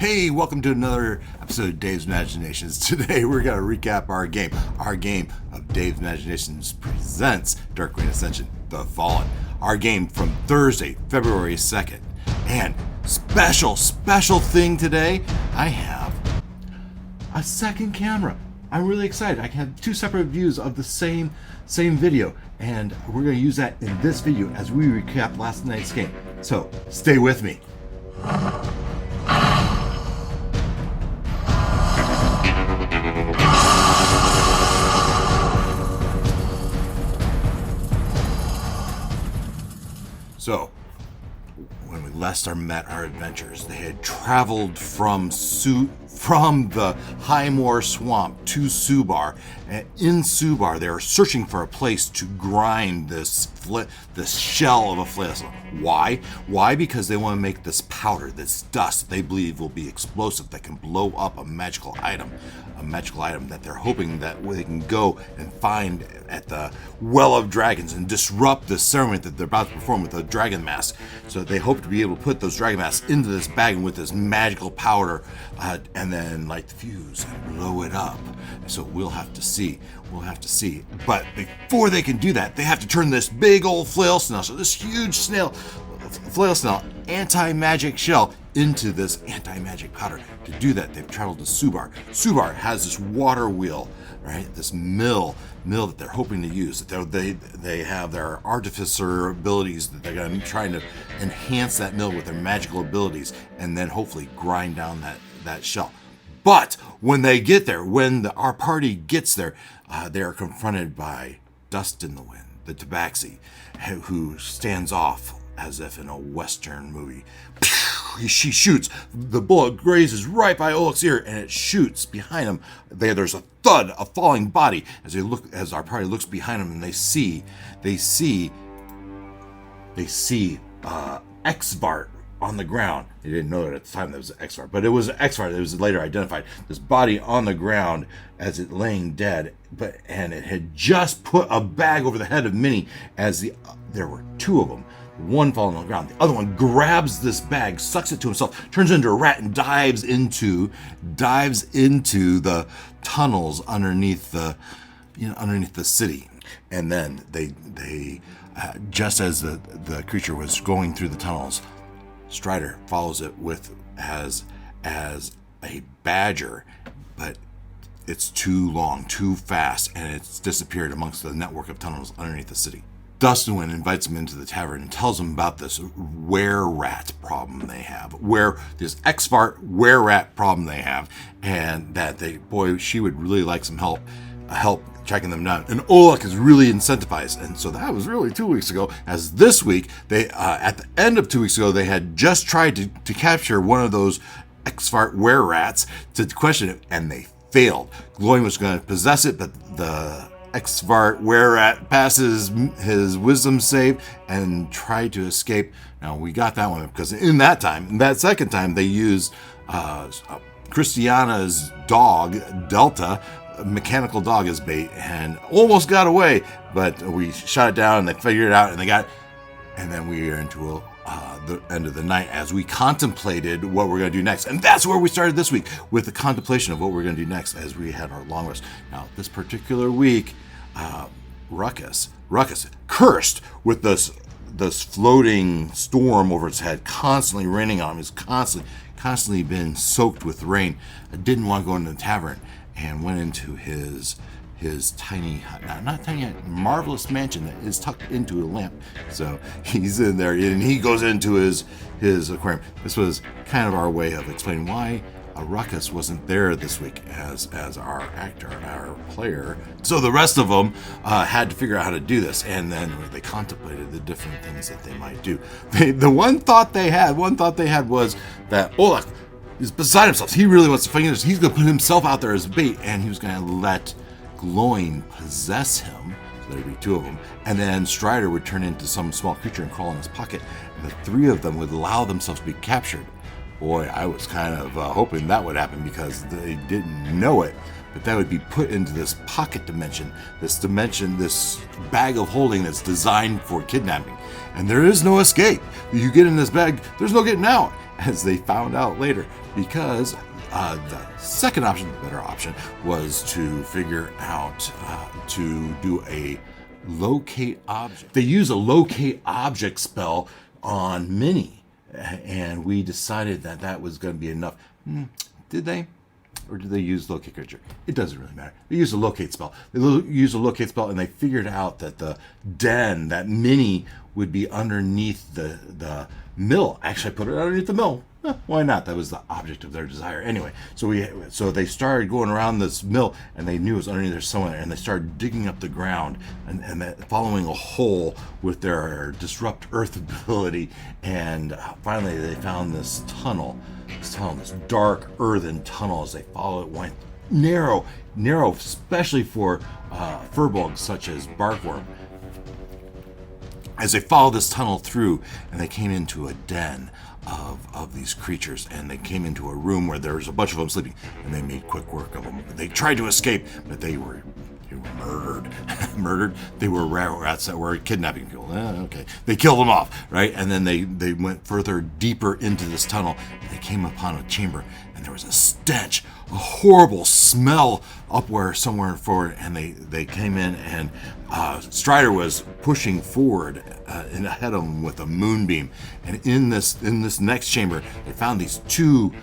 Hey, welcome to another episode of Dave's Imaginations. Today we're going to recap our game. Our game of Dave's Imaginations presents Dark Queen Ascension, The Fallen. Our game from Thursday, February 2nd. And special thing today, I have a second camera. I'm really excited. I can have two separate views of the same video. And we're going to use that in this video as we recap last night's game. So stay with me. So, when we last met our adventurers, they had traveled from the Highmoor Swamp to Subar, and in Subar they are searching for a place to grind this shell of a flail. Why? Why? Because they want to make this powder, this dust they believe will be explosive that can blow up a magical item that they're hoping that they can go and find at the Well of Dragons and disrupt the ceremony that they're about to perform with the dragon mask. So they hope to be able to put those dragon masks into this bag with this magical powder and then light the fuse and blow it up. So we'll have to see. But before they can do that, they have to turn this big old flail snail, so this huge flail snail anti-magic shell into this anti-magic powder. To do that, they've traveled to Subar. Subar has this water wheel, right? This mill that they're hoping to use. They have their artificer abilities that they're going to try to enhance that mill with their magical abilities, and then hopefully grind down that shell. But when they get there, our party gets there, they are confronted by Dust in the Wind, the Tabaxi, who stands off as if in a Western movie. She shoots. The bullet grazes right by Oleg's ear, and it shoots behind him. There's a thud, a falling body. As our party looks behind them, and they see Xvart on the ground. They didn't know it at the time that was Xvart, but it was Xvart. It was later identified. This body on the ground as it laying dead, and it had just put a bag over the head of Minnie. There were two of them. One falling on the ground. The other one grabs this bag, sucks it to himself, turns into a rat, and dives into the tunnels underneath the city. And then they just as the creature was going through the tunnels, Strider follows it as a badger, but it's too long, too fast, and it's disappeared amongst the network of tunnels underneath the city. Dust in the Wind invites him into the tavern and tells him about this were-rat problem they have, this Xvart were-rat problem they have, and that she would really like some help tracking them down. And Oleg is really incentivized, and so that was really 2 weeks ago. As this week, they at the end of 2 weeks ago, they had just tried to capture one of those Xvart were-rats to question it, and they failed. Glowing was going to possess it, but the Xvart were-rat passes his wisdom save and tried to escape. Now, we got that one because in that second time, they used Christiana's dog, Delta, a mechanical dog, as bait, and almost got away, but we shot it down and they figured it out and they got it. And then we are into the end of the night as we contemplated what we're going to do next. And that's where we started this week, with the contemplation of what we're going to do next as we had our long rest. Now, this particular week, Ruckus, cursed with this floating storm over his head, constantly raining on him. He's constantly been soaked with rain. I didn't want to go into the tavern and went into his tiny, not tiny, marvelous mansion that is tucked into a lamp. So he's in there, and he goes into his aquarium. This was kind of our way of explaining why Ruckus wasn't there this week as our actor, our player. So the rest of them had to figure out how to do this, and then they contemplated the different things that they might do. The one thought they had was that Oleg is beside himself. He really wants to find this. He's going to put himself out there as bait, and he was going to let Glowing possess him. So there'd be two of them, and then Strider would turn into some small creature and crawl in his pocket, and the three of them would allow themselves to be captured. Boy, I was kind of hoping that would happen because they didn't know it, but that would be put into this pocket dimension, this bag of holding that's designed for kidnapping. And there is no escape. You get in this bag, there's no getting out. as they found out later, because the second option, the better option, was to figure out to do a locate object. They use a locate object spell on Minnie, and we decided that that was going to be enough. Did they? Or did they use locate creature? It doesn't really matter. They used a locate spell. They used a locate spell, and they figured out that the den, that Minnie would be underneath the mill. Actually, I put it underneath the mill. Why not? That was the object of their desire. Anyway, so they started going around this mill, and they knew it was underneath there somewhere, and they started digging up the ground and following a hole with their disrupt earth ability, and finally they found this tunnel, this dark earthen tunnel. As they followed it, went narrow, especially for furbolgs such as barkworm. As they followed this tunnel through, and they came into a den of these creatures, and they came into a room where there was a bunch of them sleeping, and they made quick work of them. They tried to escape, but they were murdered. They were rats that were kidnapping people. Okay, they killed them off, right? And then they went further, deeper into this tunnel, and they came upon a chamber, and there was a stench, a horrible smell up somewhere forward, and they came in, and Strider was pushing forward and ahead of them with a moonbeam, and in this next chamber they found these two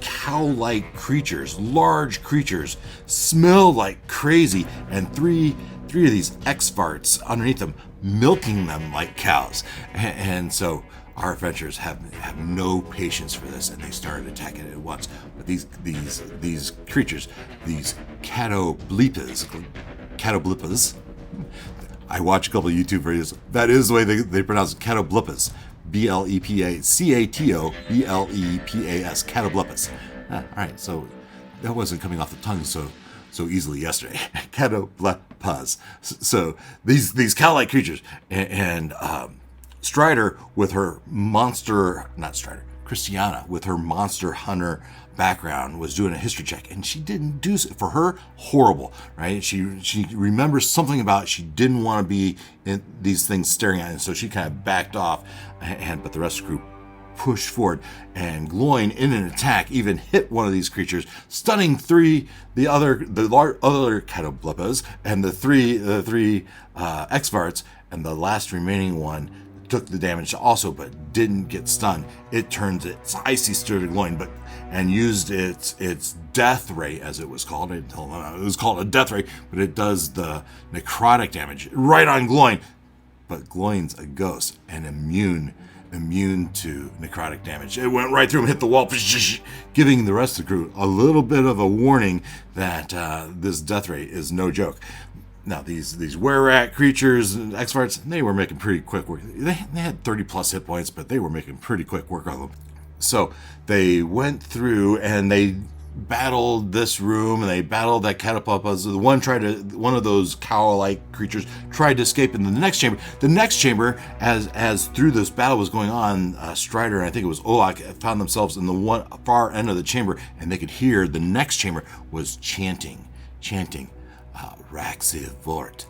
cow-like creatures, large creatures, smell like crazy, and three of these Xvarts underneath them, milking them like cows. And so our adventurers have no patience for this, and they started attacking it at once. But these creatures, these catoblepas. I watch a couple of YouTube videos. That is the way they pronounce it, catoblepas. Catoblepas, catoblepas. All right, so that wasn't coming off the tongue so easily yesterday. Catoblepas. So these cow-like creatures, and Strider with her Christiana with her monster hunter background was doing a history check, and she didn't do so. For her, horrible, right? She remembers something about she didn't want to be in these things staring at it, and so she kind of backed off, but the rest of the group pushed forward, and Gloin in an attack even hit one of these creatures, stunning the other catoblepas and the three Xvarts, and the last remaining one took the damage also, but didn't get stunned. It turns its icy sturdy Gloin, and used its death ray, as it was called. It was called a death ray, but it does the necrotic damage right on Gloin. But Gloin's a ghost and immune to necrotic damage. It went right through him, hit the wall, giving the rest of the crew a little bit of a warning that this death ray is no joke. Now, these were-rat creatures, Xvarts, they were making pretty quick work. They had 30 plus hit points, but they were making pretty quick work of them. So they went through and they battled this room, and they battled that catapulpas. One of those cow-like creatures tried to escape into the next chamber. The next chamber, as through this battle was going on, Strider and I think it was Olak found themselves in the one far end of the chamber, and they could hear the next chamber was chanting. Xvart,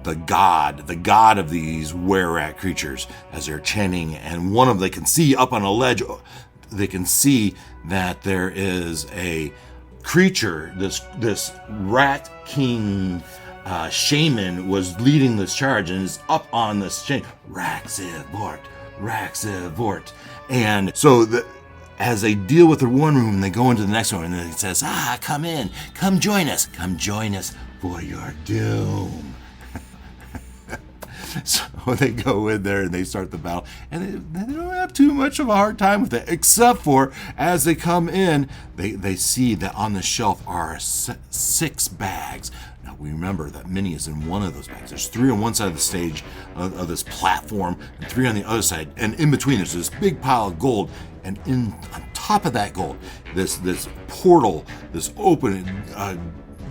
the god of these were-rat creatures, as they're chanting, and one of them, they can see up on a ledge, they can see that there is a creature, this rat king shaman was leading this charge, and is up on this chain, Xvart. And so as they deal with the one room, they go into the next one, and it says, come in, come join us for your doom. So they go in there and they start the battle, and they don't have too much of a hard time with it, except for as they come in, they see that on the shelf are 6 bags. Now we remember that Minnie is in one of those bags. There's 3 on one side of the stage of this platform, and 3 on the other side, and in between there's this big pile of gold, and on top of that gold, this portal, this open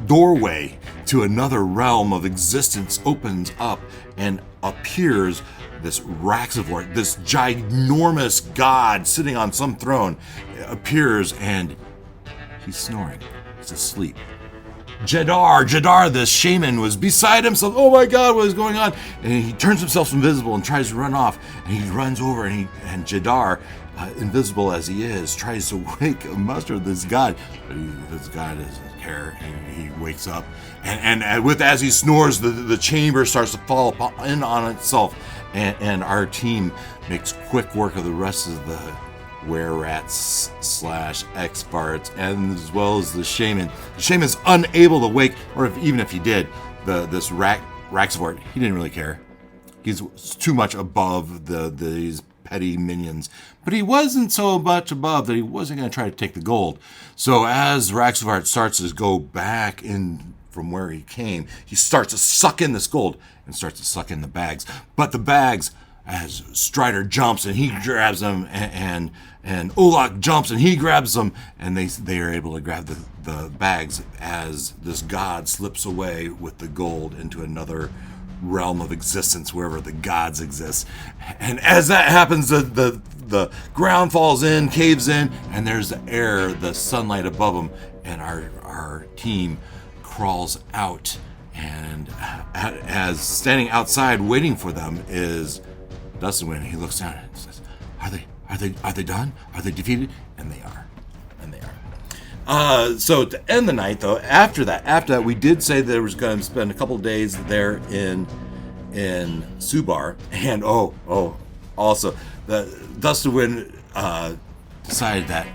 doorway to another realm of existence opens up, and appears this Xvart, this ginormous god sitting on some throne, appears, and he's snoring. He's asleep. Jadar, this shaman, was beside himself. Oh my God, what is going on? And he turns himself invisible and tries to run off. And he runs over, and Jadar, invisible as he is, tries to wake muster this god. This god doesn't care. He wakes up, and as he snores, the chamber starts to fall in on itself, and our team makes quick work of the rest of the were-rats / Xvarts, and as well as the shaman. The shaman's unable to wake, or even if he did, this Xvart, he didn't really care. He's too much above these petty minions, but he wasn't so much above that he wasn't going to try to take the gold. So as Xvart starts to go back in from where he came, he starts to suck in this gold and starts to suck in the bags. But the bags, as Strider jumps and he grabs them, and Olak jumps and he grabs them, and they are able to grab the bags as this god slips away with the gold into another realm of existence, wherever the gods exist. And as that happens, the ground falls in, caves in, and there's the air, the sunlight above them, and our team crawls out. And as standing outside waiting for them is Dustin. He looks down and says, Are they done? Are they defeated? And they are. So to end the night, though, after that, we did say that there was going to spend a couple of days there in Subar, and also Dustin decided that,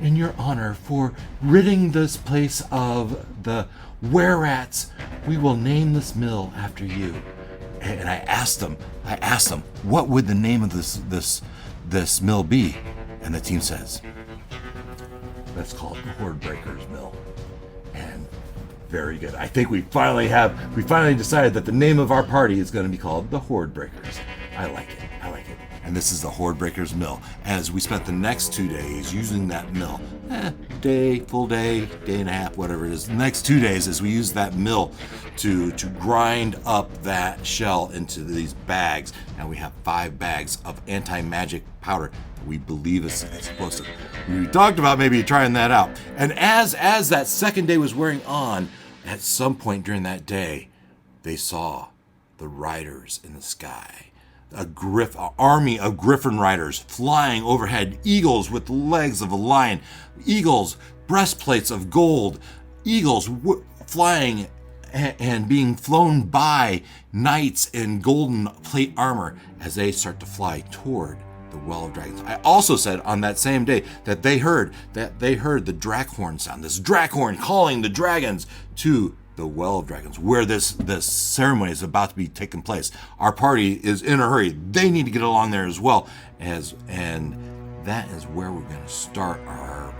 in your honor for ridding this place of the were-rats, we will name this mill after you. And I asked them, what would the name of this mill be? And the team says, let's call it the Horde Breakers Mill. And very good. I think we finally decided that the name of our party is going to be called the Horde Breakers. I like it. And this is the Horde Breakers Mill. As we spent the next 2 days using that mill, full day and a half, whatever it is. The next 2 days as we used that mill to grind up that shell into these bags. And we have 5 bags of anti-magic powder that we believe is explosive. We talked about maybe trying that out. And as that second day was wearing on, at some point during that day, they saw the riders in the sky. An army of griffin riders flying overhead, eagles with the legs of a lion, eagles, breastplates of gold, eagles flying and being flown by knights in golden plate armor as they start to fly toward the Well of Dragons. I also said on that same day that they heard the Drakhorn sound, this Drakhorn calling the dragons to the Well of Dragons, where this ceremony is about to be taking place. Our party is in a hurry. They need to get along there as well, and that is where we're going to start our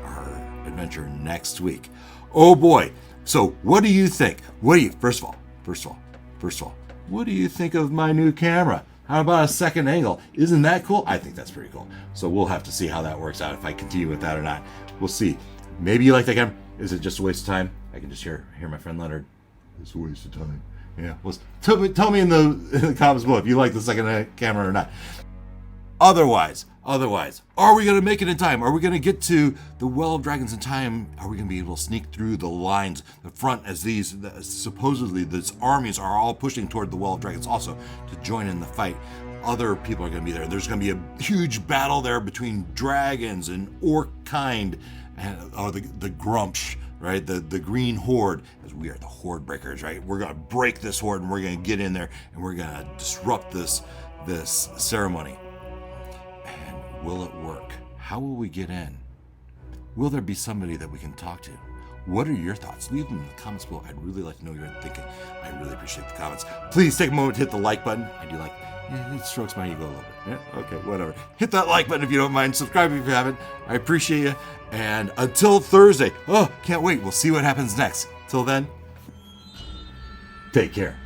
adventure next week. Oh boy! So what do you think? First of all, what do you think of my new camera? How about a second angle? Isn't that cool? I think that's pretty cool. So we'll have to see how that works out, if I continue with that or not. We'll see. Maybe you like that camera. Is it just a waste of time? I can just hear my friend Leonard. It's a waste of time. Yeah. Well, tell me in the comments below if you like the second camera or not. Otherwise, are we going to make it in time? Are we going to get to the Well of Dragons in time? Are we going to be able to sneak through the lines, the front, as supposedly these armies are all pushing toward the Well of Dragons also to join in the fight? Other people are going to be there. There's going to be a huge battle there between dragons and orc kind, or the Grumpsh, right? The Green Horde, as we are the Horde Breakers, right? We're going to break this horde, and we're going to get in there, and we're going to disrupt this ceremony. And will it work? How will we get in? Will there be somebody that we can talk to? What are your thoughts? Leave them in the comments below. I'd really like to know what you're thinking. I really appreciate the comments. Please take a moment to hit the like button. I do like it strokes my ego a little bit. Yeah? Okay, whatever. Hit that like button if you don't mind. Subscribe if you haven't. I appreciate you. And until Thursday, can't wait. We'll see what happens next. Till then, take care.